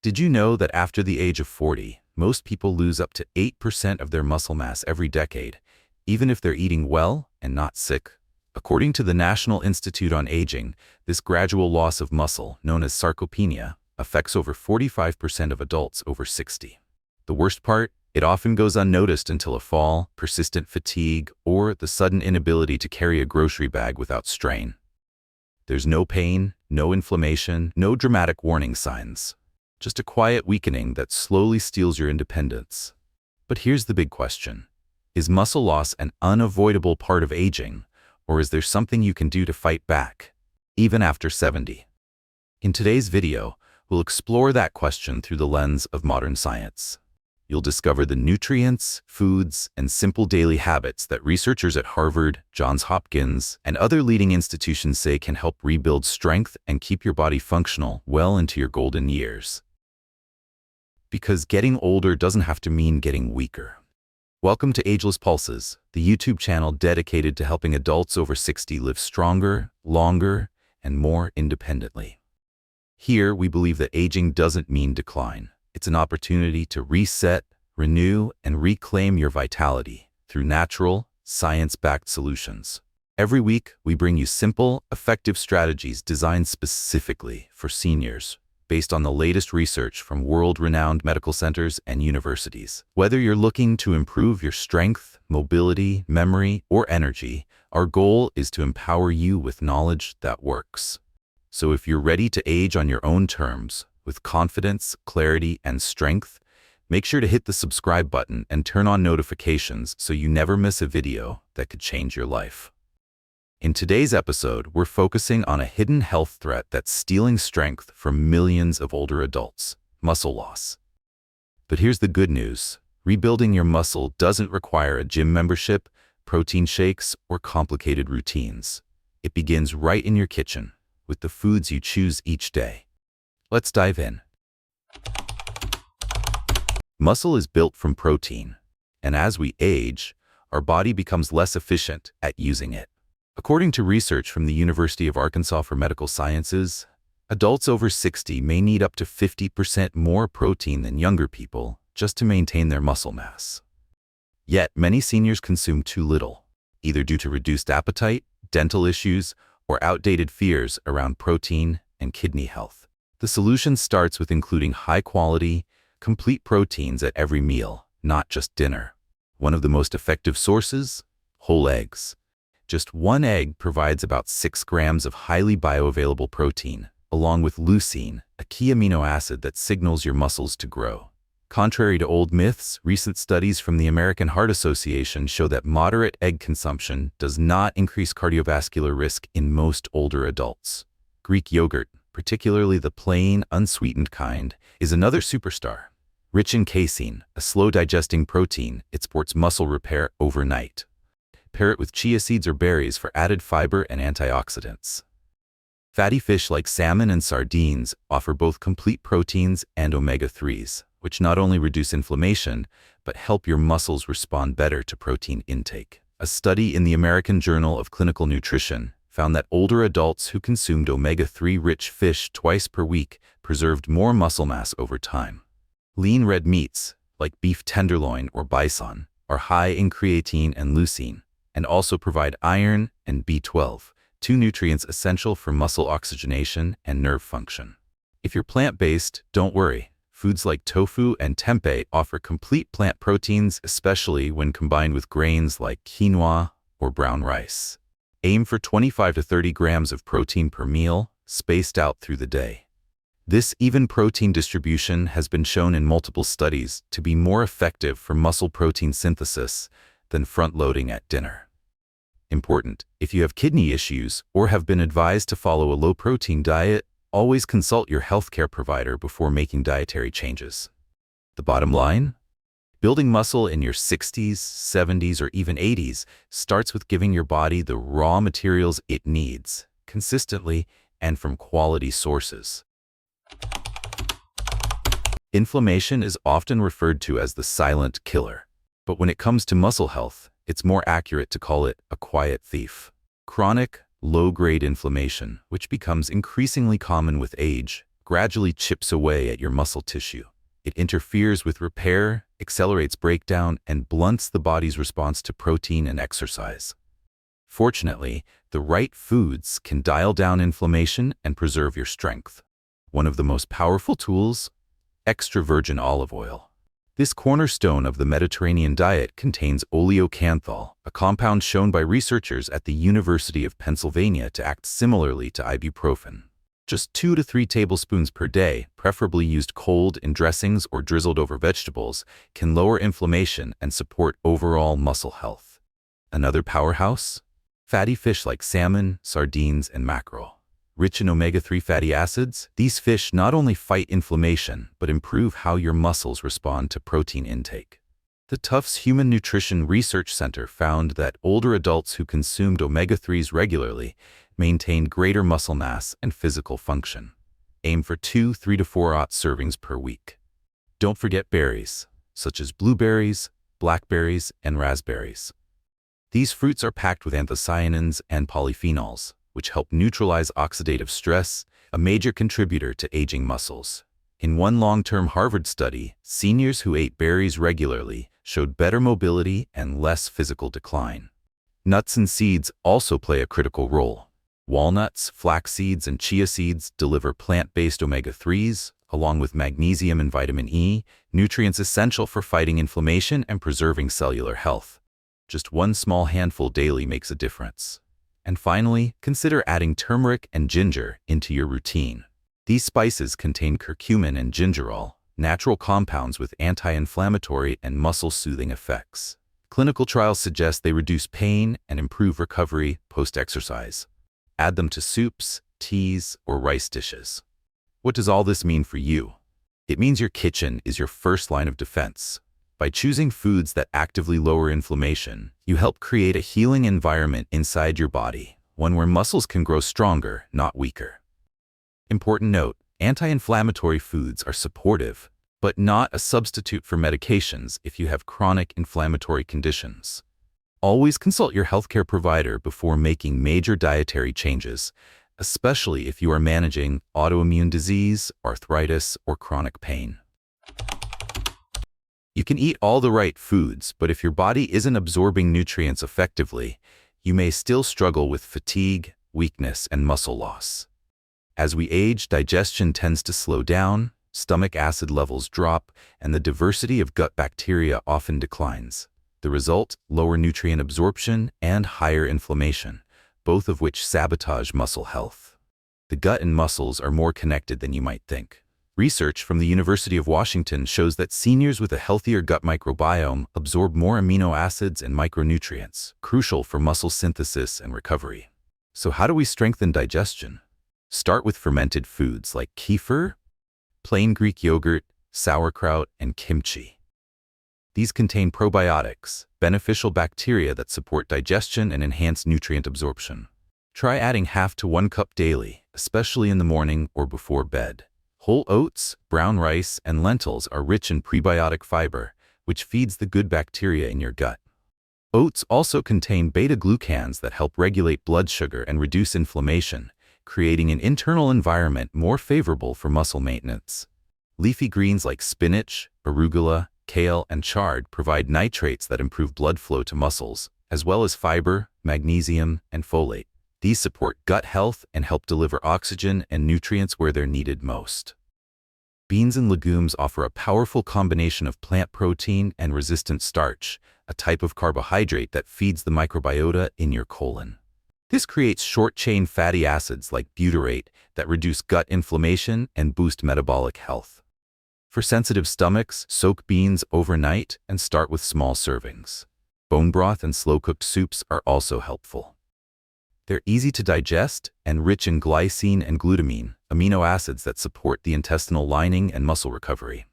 Did you know that after the age of 40, most people lose up to 8% of their muscle mass every decade, even if they're eating well and not sick? According to the National Institute on Aging, this gradual loss of muscle, known as sarcopenia, affects over 45% of adults over 60. The worst part? It often goes unnoticed until a fall, persistent fatigue, or the sudden inability to carry a grocery bag without strain. There's no pain, no inflammation, no dramatic warning signs. Just a quiet weakening that slowly steals your independence. But here's the big question. Is muscle loss an unavoidable part of aging, or is there something you can do to fight back, even after 70? In today's video, we'll explore that question through the lens of modern science. You'll discover the nutrients, foods, and simple daily habits that researchers at Harvard, Johns Hopkins, and other leading institutions say can help rebuild strength and keep your body functional well into your golden years. Because getting older doesn't have to mean getting weaker. Welcome to Ageless Pulses, the YouTube channel dedicated to helping adults over 60 live stronger, longer, and more independently. Here, we believe that aging doesn't mean decline. It's an opportunity to reset, renew, and reclaim your vitality through natural, science-backed solutions. Every week, we bring you simple, effective strategies designed specifically for seniors, based on the latest research from world-renowned medical centers and universities. Whether you're looking to improve your strength, mobility, memory, or energy, our goal is to empower you with knowledge that works. So if you're ready to age on your own terms, with confidence, clarity, and strength, make sure to hit the subscribe button and turn on notifications so you never miss a video that could change your life. In today's episode, we're focusing on a hidden health threat that's stealing strength from millions of older adults: muscle loss. But here's the good news. Rebuilding your muscle doesn't require a gym membership, protein shakes, or complicated routines. It begins right in your kitchen, with the foods you choose each day. Let's dive in. Muscle is built from protein, and as we age, our body becomes less efficient at using it. According to research from the University of Arkansas for Medical Sciences, adults over 60 may need up to 50% more protein than younger people just to maintain their muscle mass. Yet, many seniors consume too little, either due to reduced appetite, dental issues, or outdated fears around protein and kidney health. The solution starts with including high-quality, complete proteins at every meal, not just dinner. One of the most effective sources? Whole eggs. Just one egg provides about 6 grams of highly bioavailable protein, along with leucine, a key amino acid that signals your muscles to grow. Contrary to old myths, recent studies from the American Heart Association show that moderate egg consumption does not increase cardiovascular risk in most older adults. Greek yogurt, particularly the plain, unsweetened kind, is another superstar. Rich in casein, a slow-digesting protein, it supports muscle repair overnight. Pair it with chia seeds or berries for added fiber and antioxidants. Fatty fish like salmon and sardines offer both complete proteins and omega-3s, which not only reduce inflammation, but help your muscles respond better to protein intake. A study in the American Journal of Clinical Nutrition found that older adults who consumed omega-3-rich fish twice per week preserved more muscle mass over time. Lean red meats, like beef tenderloin or bison, are high in creatine and leucine, and also provide iron and B12, two nutrients essential for muscle oxygenation and nerve function. If you're plant-based, don't worry. Foods like tofu and tempeh offer complete plant proteins, especially when combined with grains like quinoa or brown rice. Aim for 25 to 30 grams of protein per meal, spaced out through the day. This even protein distribution has been shown in multiple studies to be more effective for muscle protein synthesis than front-loading at dinner. Important: if you have kidney issues or have been advised to follow a low-protein diet, always consult your healthcare provider before making dietary changes. The bottom line? Building muscle in your 60s, 70s, or even 80s starts with giving your body the raw materials it needs, consistently and from quality sources. Inflammation is often referred to as the silent killer, but when it comes to muscle health, it's more accurate to call it a quiet thief. Chronic, low-grade inflammation, which becomes increasingly common with age, gradually chips away at your muscle tissue. It interferes with repair, accelerates breakdown, and blunts the body's response to protein and exercise. Fortunately, the right foods can dial down inflammation and preserve your strength. One of the most powerful tools: extra virgin olive oil. This cornerstone of the Mediterranean diet contains oleocanthal, a compound shown by researchers at the University of Pennsylvania to act similarly to ibuprofen. Just 2 to 3 tablespoons per day, preferably used cold in dressings or drizzled over vegetables, can lower inflammation and support overall muscle health. Another powerhouse? Fatty fish like salmon, sardines, and mackerel. Rich in omega-3 fatty acids, these fish not only fight inflammation, but improve how your muscles respond to protein intake. The Tufts Human Nutrition Research Center found that older adults who consumed omega-3s regularly maintained greater muscle mass and physical function. Aim for 3 to 4 servings per week. Don't forget berries, such as blueberries, blackberries, and raspberries. These fruits are packed with anthocyanins and polyphenols, which help neutralize oxidative stress, a major contributor to aging muscles. In one long-term Harvard study, seniors who ate berries regularly showed better mobility and less physical decline. Nuts and seeds also play a critical role. Walnuts, flax seeds, and chia seeds deliver plant-based omega-3s, along with magnesium and vitamin E, nutrients essential for fighting inflammation and preserving cellular health. Just one small handful daily makes a difference. And finally, consider adding turmeric and ginger into your routine. These spices contain curcumin and gingerol, natural compounds with anti-inflammatory and muscle-soothing effects. Clinical trials suggest they reduce pain and improve recovery post-exercise. Add them to soups, teas, or rice dishes. What does all this mean for you? It means your kitchen is your first line of defense. By choosing foods that actively lower inflammation, you help create a healing environment inside your body, one where muscles can grow stronger, not weaker. Important note: anti-inflammatory foods are supportive, but not a substitute for medications if you have chronic inflammatory conditions. Always consult your healthcare provider before making major dietary changes, especially if you are managing autoimmune disease, arthritis, or chronic pain. You can eat all the right foods, but if your body isn't absorbing nutrients effectively, you may still struggle with fatigue, weakness, and muscle loss. As we age, digestion tends to slow down, stomach acid levels drop, and the diversity of gut bacteria often declines. The result: lower nutrient absorption and higher inflammation, both of which sabotage muscle health. The gut and muscles are more connected than you might think. Research from the University of Washington shows that seniors with a healthier gut microbiome absorb more amino acids and micronutrients, crucial for muscle synthesis and recovery. So how do we strengthen digestion? Start with fermented foods like kefir, plain Greek yogurt, sauerkraut, and kimchi. These contain probiotics, beneficial bacteria that support digestion and enhance nutrient absorption. Try adding half to 1 cup daily, especially in the morning or before bed. Whole oats, brown rice, and lentils are rich in prebiotic fiber, which feeds the good bacteria in your gut. Oats also contain beta-glucans that help regulate blood sugar and reduce inflammation, creating an internal environment more favorable for muscle maintenance. Leafy greens like spinach, arugula, kale, and chard provide nitrates that improve blood flow to muscles, as well as fiber, magnesium, and folate. These support gut health and help deliver oxygen and nutrients where they're needed most. Beans and legumes offer a powerful combination of plant protein and resistant starch, a type of carbohydrate that feeds the microbiota in your colon. This creates short-chain fatty acids like butyrate that reduce gut inflammation and boost metabolic health. For sensitive stomachs, soak beans overnight and start with small servings. Bone broth and slow-cooked soups are also helpful. They're easy to digest and rich in glycine and glutamine, amino acids that support the intestinal lining and muscle recovery.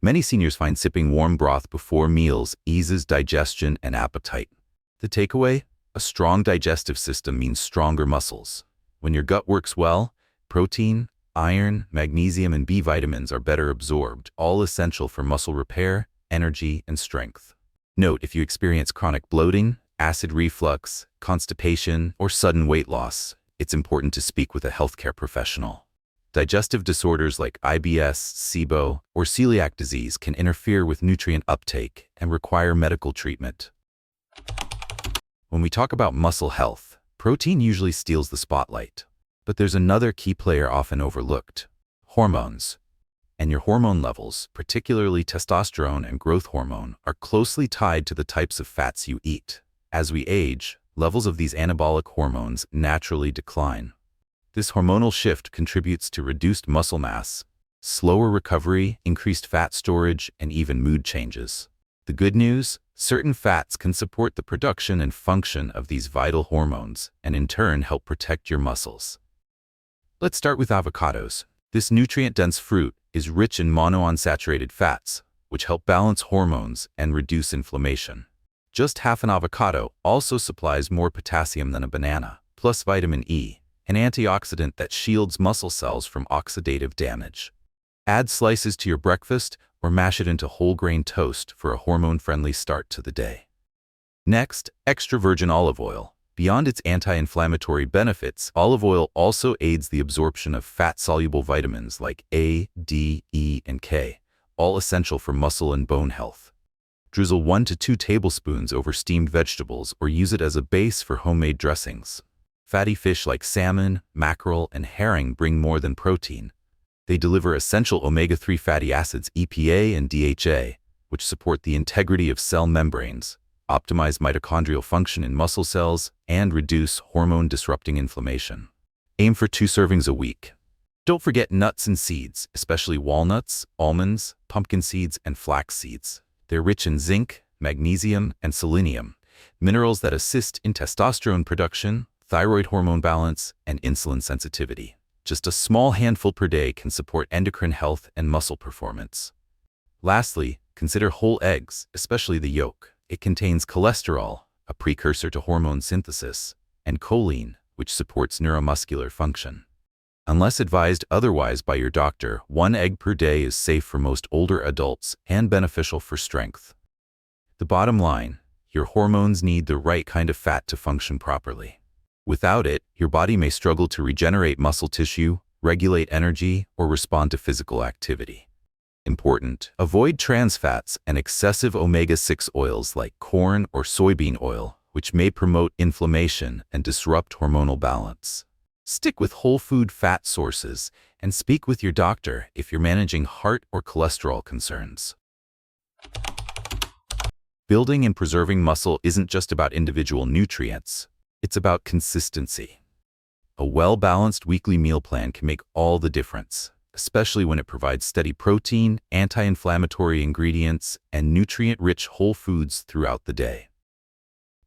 Many seniors find sipping warm broth before meals eases digestion and appetite. The takeaway: a strong digestive system means stronger muscles. When your gut works well, protein, iron, magnesium, and B vitamins are better absorbed, all essential for muscle repair, energy, and strength. Note: if you experience chronic bloating, acid reflux, constipation, or sudden weight loss, it's important to speak with a healthcare professional. Digestive disorders like IBS, SIBO, or celiac disease can interfere with nutrient uptake and require medical treatment. When we talk about muscle health, protein usually steals the spotlight. But there's another key player often overlooked: hormones. And your hormone levels, particularly testosterone and growth hormone, are closely tied to the types of fats you eat. As we age, levels of these anabolic hormones naturally decline. This hormonal shift contributes to reduced muscle mass, slower recovery, increased fat storage, and even mood changes. The good news? Certain fats can support the production and function of these vital hormones, and in turn help protect your muscles. Let's start with avocados. This nutrient-dense fruit is rich in monounsaturated fats, which help balance hormones and reduce inflammation. Just half an avocado also supplies more potassium than a banana, plus vitamin E, an antioxidant that shields muscle cells from oxidative damage. Add slices to your breakfast or mash it into whole grain toast for a hormone-friendly start to the day. Next, extra virgin olive oil. Beyond its anti-inflammatory benefits, olive oil also aids the absorption of fat-soluble vitamins like A, D, E, and K, all essential for muscle and bone health. Drizzle 1 to 2 tablespoons over steamed vegetables or use it as a base for homemade dressings. Fatty fish like salmon, mackerel, and herring bring more than protein. They deliver essential omega-3 fatty acids EPA and DHA, which support the integrity of cell membranes, optimize mitochondrial function in muscle cells, and reduce hormone-disrupting inflammation. Aim for 2 servings a week. Don't forget nuts and seeds, especially walnuts, almonds, pumpkin seeds, and flax seeds. They're rich in zinc, magnesium, and selenium, minerals that assist in testosterone production, thyroid hormone balance, and insulin sensitivity. Just a small handful per day can support endocrine health and muscle performance. Lastly, consider whole eggs, especially the yolk. It contains cholesterol, a precursor to hormone synthesis, and choline, which supports neuromuscular function. Unless advised otherwise by your doctor, 1 egg per day is safe for most older adults and beneficial for strength. The bottom line: your hormones need the right kind of fat to function properly. Without it, your body may struggle to regenerate muscle tissue, regulate energy, or respond to physical activity. Important: avoid trans fats and excessive omega-6 oils like corn or soybean oil, which may promote inflammation and disrupt hormonal balance. Stick with whole food fat sources and speak with your doctor if you're managing heart or cholesterol concerns. Building and preserving muscle isn't just about individual nutrients. It's about consistency. A well-balanced weekly meal plan can make all the difference, especially when it provides steady protein, anti-inflammatory ingredients, and nutrient-rich whole foods throughout the day.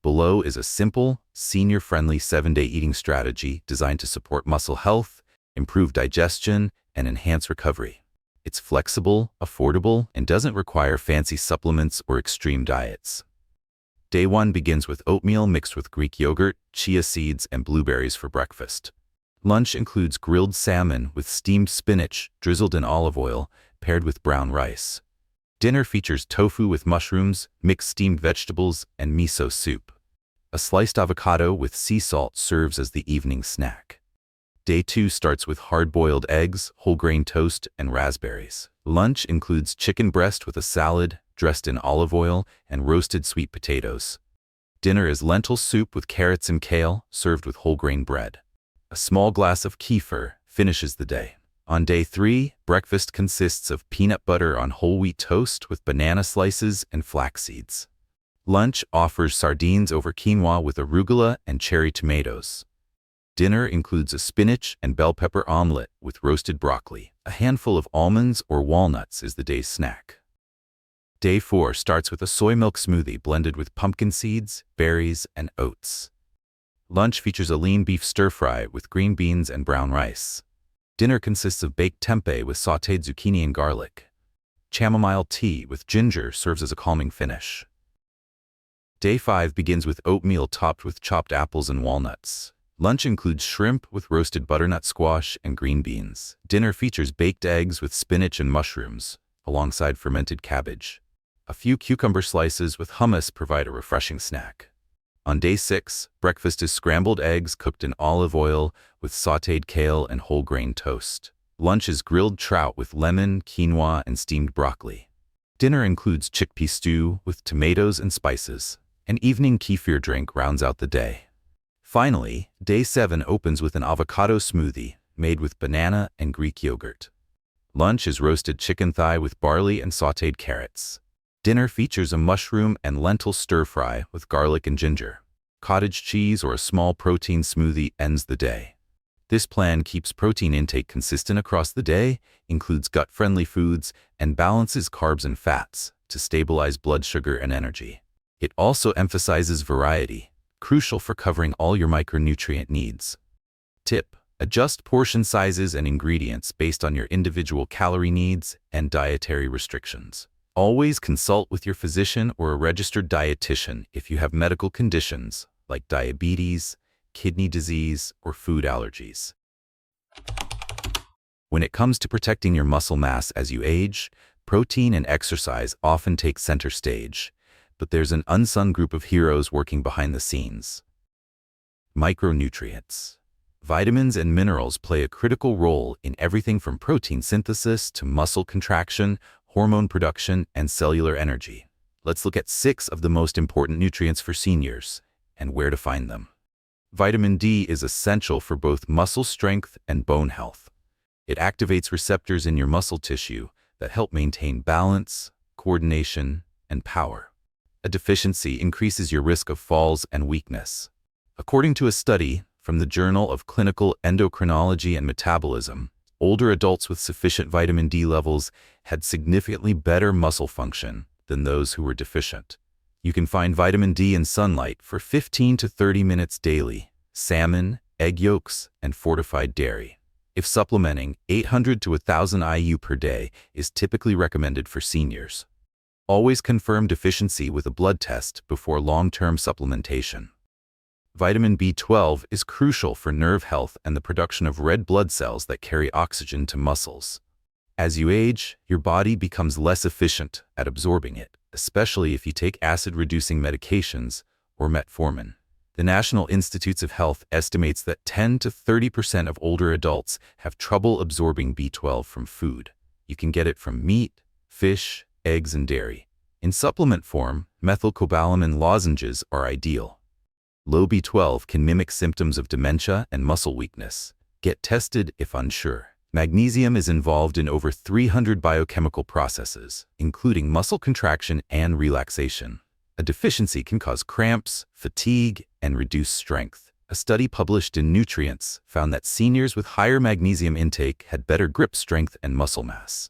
Below is a simple, senior-friendly 7-day eating strategy designed to support muscle health, improve digestion, and enhance recovery. It's flexible, affordable, and doesn't require fancy supplements or extreme diets. Day 1 begins with oatmeal mixed with Greek yogurt, chia seeds, and blueberries for breakfast. Lunch includes grilled salmon with steamed spinach drizzled in olive oil, paired with brown rice. Dinner features tofu with mushrooms, mixed steamed vegetables, and miso soup. A sliced avocado with sea salt serves as the evening snack. Day 2 starts with hard-boiled eggs, whole grain toast, and raspberries. Lunch includes chicken breast with a salad, dressed in olive oil, and roasted sweet potatoes. Dinner is lentil soup with carrots and kale, served with whole grain bread. A small glass of kefir finishes the day. On day 3, breakfast consists of peanut butter on whole wheat toast with banana slices and flax seeds. Lunch offers sardines over quinoa with arugula and cherry tomatoes. Dinner includes a spinach and bell pepper omelet with roasted broccoli. A handful of almonds or walnuts is the day's snack. Day 4 starts with a soy milk smoothie blended with pumpkin seeds, berries, and oats. Lunch features a lean beef stir-fry with green beans and brown rice. Dinner consists of baked tempeh with sautéed zucchini and garlic. Chamomile tea with ginger serves as a calming finish. Day 5 begins with oatmeal topped with chopped apples and walnuts. Lunch includes shrimp with roasted butternut squash and green beans. Dinner features baked eggs with spinach and mushrooms, alongside fermented cabbage. A few cucumber slices with hummus provide a refreshing snack. On day 6, breakfast is scrambled eggs cooked in olive oil with sautéed kale and whole grain toast. Lunch is grilled trout with lemon, quinoa, and steamed broccoli. Dinner includes chickpea stew with tomatoes and spices. An evening kefir drink rounds out the day. Finally, day 7 opens with an avocado smoothie made with banana and Greek yogurt. Lunch is roasted chicken thigh with barley and sautéed carrots. Dinner features a mushroom and lentil stir-fry with garlic and ginger. Cottage cheese or a small protein smoothie ends the day. This plan keeps protein intake consistent across the day, includes gut-friendly foods, and balances carbs and fats to stabilize blood sugar and energy. It also emphasizes variety, crucial for covering all your micronutrient needs. Tip: adjust portion sizes and ingredients based on your individual calorie needs and dietary restrictions. Always consult with your physician or a registered dietitian if you have medical conditions like diabetes, kidney disease, or food allergies. When it comes to protecting your muscle mass as you age, protein and exercise often take center stage, but there's an unsung group of heroes working behind the scenes. Micronutrients. Vitamins and minerals play a critical role in everything from protein synthesis to muscle contraction, hormone production, and cellular energy. Let's look at 6 of the most important nutrients for seniors and where to find them. Vitamin D is essential for both muscle strength and bone health. It activates receptors in your muscle tissue that help maintain balance, coordination, and power. A deficiency increases your risk of falls and weakness. According to a study from the Journal of Clinical Endocrinology and Metabolism, older adults with sufficient vitamin D levels had significantly better muscle function than those who were deficient. You can find vitamin D in sunlight for 15 to 30 minutes daily, salmon, egg yolks, and fortified dairy. If supplementing, 800 to 1,000 IU per day is typically recommended for seniors. Always confirm deficiency with a blood test before long-term supplementation. Vitamin B12 is crucial for nerve health and the production of red blood cells that carry oxygen to muscles. As you age, your body becomes less efficient at absorbing it, especially if you take acid-reducing medications or metformin. The National Institutes of Health estimates that 10 to 30% of older adults have trouble absorbing B12 from food. You can get it from meat, fish, eggs, and dairy. In supplement form, methylcobalamin lozenges are ideal. Low B12 can mimic symptoms of dementia and muscle weakness. Get tested if unsure. Magnesium is involved in over 300 biochemical processes, including muscle contraction and relaxation. A deficiency can cause cramps, fatigue, and reduce strength. A study published in Nutrients found that seniors with higher magnesium intake had better grip strength and muscle mass.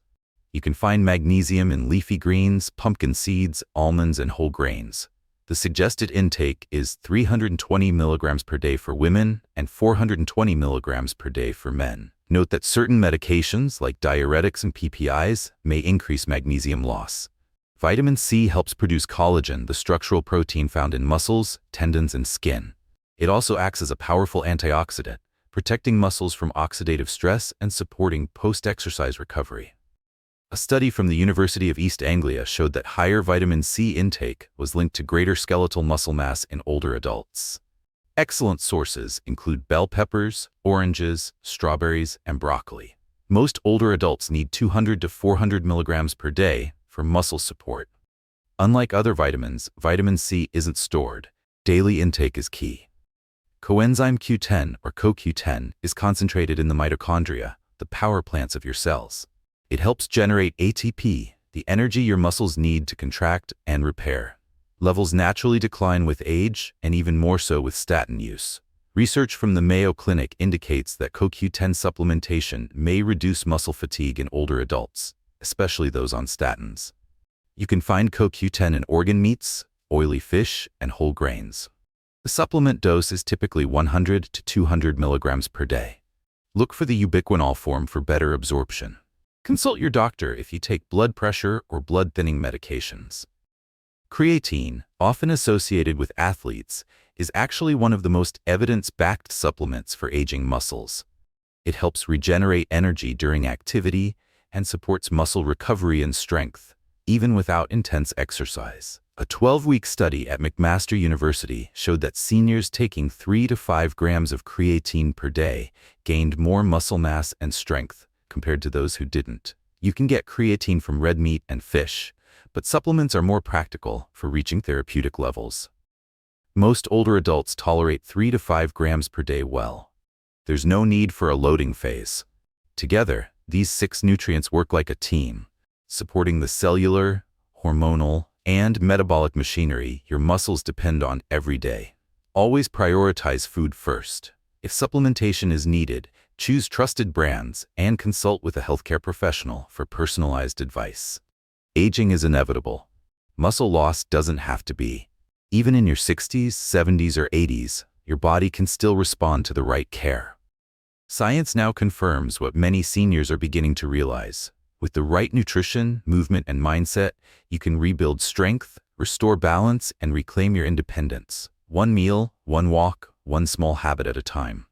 You can find magnesium in leafy greens, pumpkin seeds, almonds, and whole grains. The suggested intake is 320 milligrams per day for women and 420 milligrams per day for men. Note that certain medications, like diuretics and PPIs, may increase magnesium loss. Vitamin C helps produce collagen, the structural protein found in muscles, tendons, and skin. It also acts as a powerful antioxidant, protecting muscles from oxidative stress and supporting post-exercise recovery. A study from the University of East Anglia showed that higher vitamin C intake was linked to greater skeletal muscle mass in older adults. Excellent sources include bell peppers, oranges, strawberries, and broccoli. Most older adults need 200 to 400 milligrams per day for muscle support. Unlike other vitamins, vitamin C isn't stored. Daily intake is key. Coenzyme Q10, or CoQ10, is concentrated in the mitochondria, the power plants of your cells. It helps generate ATP, the energy your muscles need to contract and repair. Levels naturally decline with age, and even more so with statin use. Research from the Mayo Clinic indicates that CoQ10 supplementation may reduce muscle fatigue in older adults, especially those on statins. You can find CoQ10 in organ meats, oily fish, and whole grains. The supplement dose is typically 100 to 200 milligrams per day. Look for the ubiquinol form for better absorption. Consult your doctor if you take blood pressure or blood-thinning medications. Creatine, often associated with athletes, is actually one of the most evidence-backed supplements for aging muscles. It helps regenerate energy during activity and supports muscle recovery and strength, even without intense exercise. A 12-week study at McMaster University showed that seniors taking 3 to 5 grams of creatine per day gained more muscle mass and strength compared to those who didn't. You can get creatine from red meat and fish, but supplements are more practical for reaching therapeutic levels. Most older adults tolerate 3 to 5 grams per day well. There's no need for a loading phase. Together, these 6 nutrients work like a team, supporting the cellular, hormonal, and metabolic machinery your muscles depend on every day. Always prioritize food first. If supplementation is needed, choose trusted brands and consult with a healthcare professional for personalized advice. Aging is inevitable. Muscle loss doesn't have to be. Even in your 60s, 70s, or 80s, your body can still respond to the right care. Science now confirms what many seniors are beginning to realize. With the right nutrition, movement, and mindset, you can rebuild strength, restore balance, and reclaim your independence. One meal, one walk, one small habit at a time.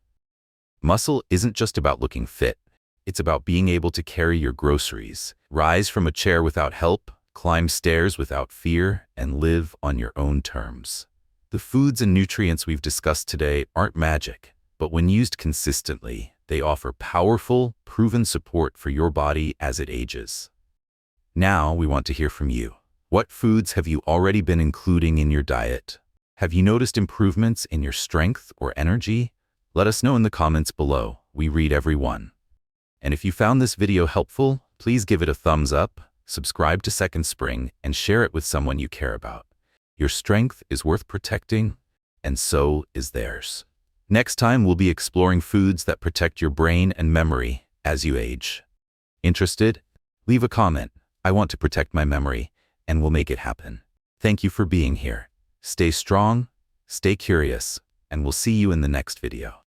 Muscle isn't just about looking fit. It's about being able to carry your groceries, rise from a chair without help, climb stairs without fear, and live on your own terms. The foods and nutrients we've discussed today aren't magic, but when used consistently, they offer powerful, proven support for your body as it ages. Now we want to hear from you. What foods have you already been including in your diet? Have you noticed improvements in your strength or energy? Let us know in the comments below. We read every one. And if you found this video helpful, please give it a thumbs up, subscribe to Second Spring, and share it with someone you care about. Your strength is worth protecting, and so is theirs. Next time, we'll be exploring foods that protect your brain and memory as you age. Interested? Leave a comment. I want to protect my memory, and we'll make it happen. Thank you for being here. Stay strong, stay curious, and we'll see you in the next video.